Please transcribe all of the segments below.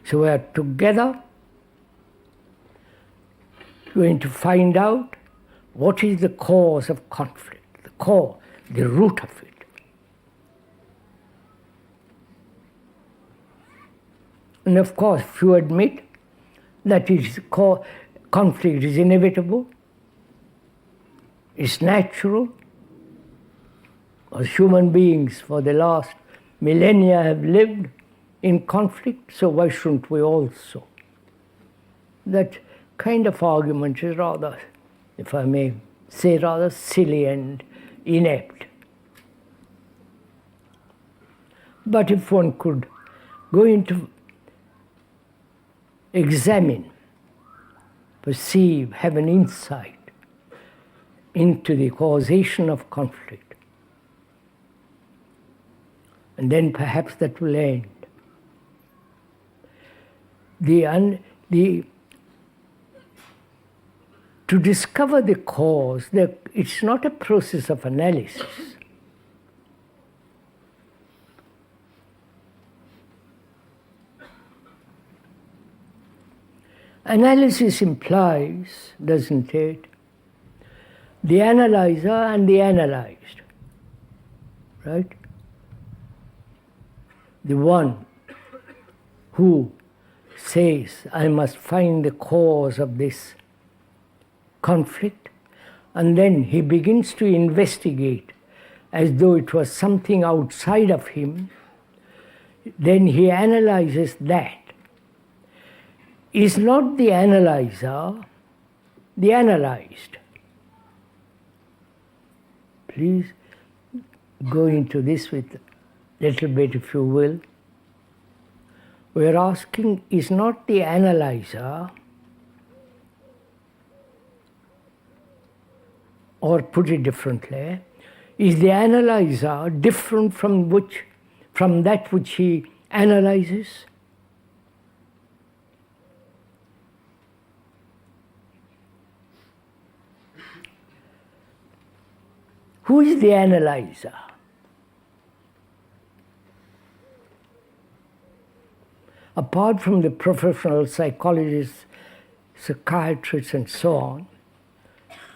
So we are together going to find out what is the cause of conflict, the core, the root of it. And of course, if you admit that conflict is inevitable, it's natural, as human beings for the last millennia have lived in conflict, so why shouldn't we also? That kind of argument is rather, if I may say, rather silly and inept. But if one could go into examine, perceive, have an insight into the causation of conflict, and then perhaps that will end. To discover the cause, it's not a process of analysis. Analysis implies, doesn't it, the analyzer and the analyzed, right? The one who says, I must find the cause of this conflict, and then he begins to investigate as though it was something outside of him, then he analyzes that. Is not the analyzer the analyzed? Please go into this with a little bit, if you will. We're asking, is not the analyzer, or put it differently, is the analyzer different from that which he analyzes? Who is the analyzer? Apart from the professional psychologists, psychiatrists, and so on,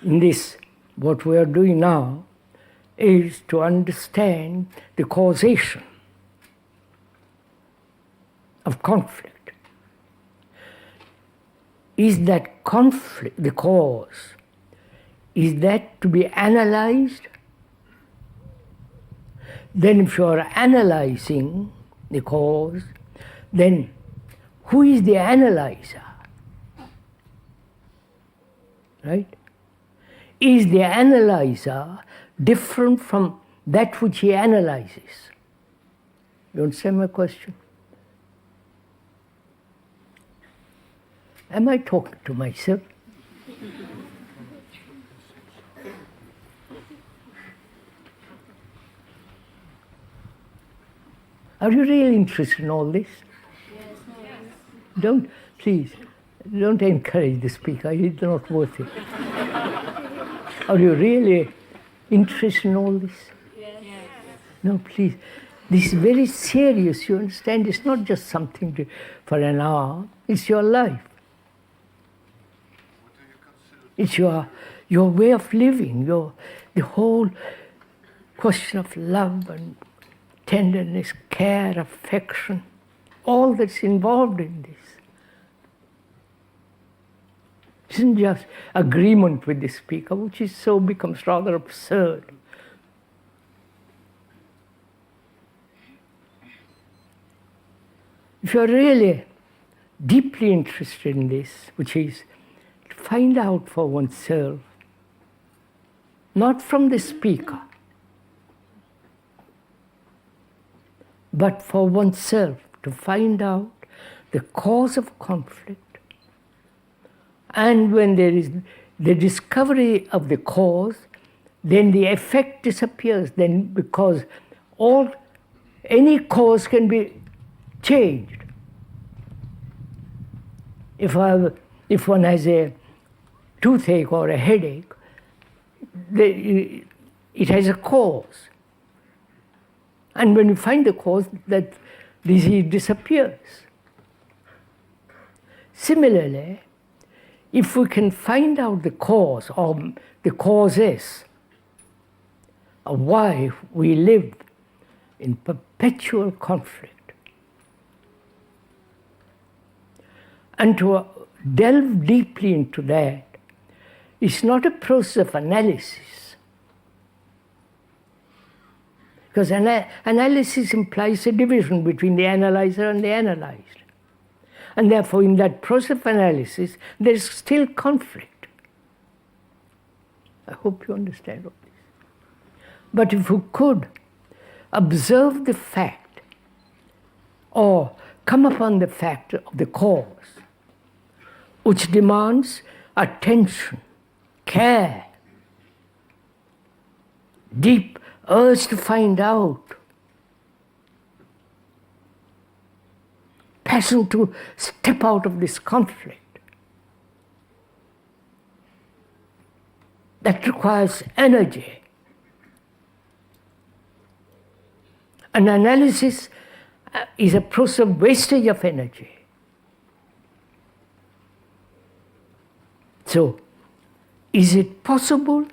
in this, what we are doing now is to understand the causation of conflict. Is that conflict, the cause, is that to be analyzed? Then if you are analyzing the cause, then who is the analyzer? Right? Is the analyzer different from that which he analyzes? You understand my question? Am I talking to myself? Are you really interested in all this? Yes. Please, don't encourage the speaker. He's not worth it. Are you really interested in all this? Yes. No, please. This is very serious, you understand? It's not just something for an hour. It's your life. It's your way of living, the whole question of love and tenderness, care, affection, all that's involved in this. It isn't just agreement with the speaker, which is so becomes rather absurd. If you're really deeply interested in this, which is to find out for oneself, not from the speaker, but for oneself, to find out the cause of conflict. And when there is the discovery of the cause, then the effect disappears. Then, because any cause can be changed. If one has a toothache or a headache, it has a cause. And when you find the cause, that disease disappears. Similarly, if we can find out the cause or the causes of why we live in perpetual conflict, and to delve deeply into that is not a process of analysis, because analysis implies a division between the analyzer and the analyzed. And therefore, in that process of analysis, there is still conflict. I hope you understand all this. But if we could observe the fact or come upon the fact of the cause, which demands attention, care, deep urge to find out, passion to step out of this conflict, that requires energy. An analysis is a process of wastage of energy. So, is it possible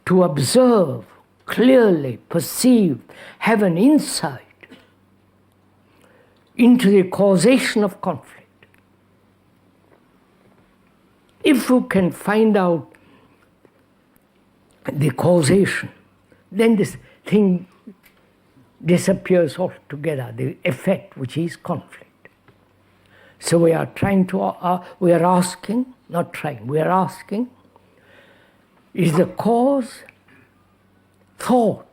to observe, clearly perceive, have an insight into the causation of conflict? If you can find out the causation, then this thing disappears altogether, the effect, which is conflict. So we are asking, is the cause thought?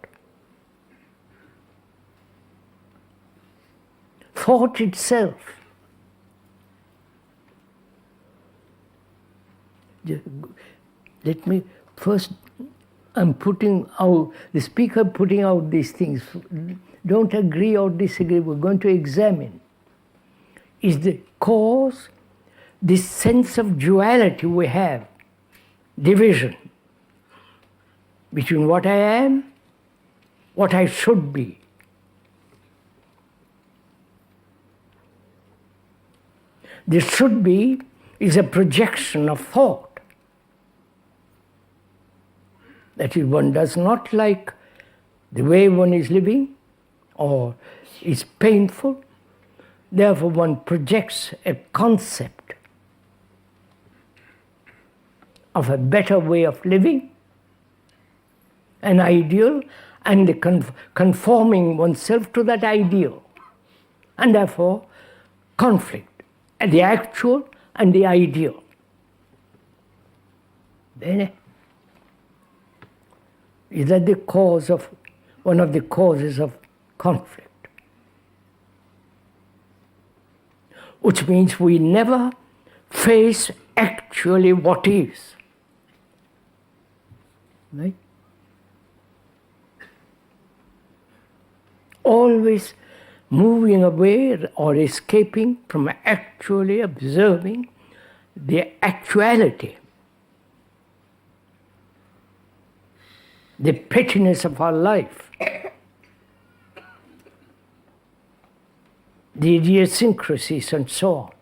Thought itself. Let me first, the speaker putting out these things. Don't agree or disagree, we're going to examine. Is the cause this sense of duality we have, division between what I am, what I should be? The should be is a projection of thought. That is, one does not like the way one is living, or is painful, therefore one projects a concept of a better way of living, an ideal, and conforming oneself to that ideal. And therefore, conflict, the actual and the ideal. Then, is that the cause of, one of the causes of conflict? Which means we never face actually what is. Right? Always moving away or escaping from actually observing the actuality, the pettiness of our life, the idiosyncrasies and so on.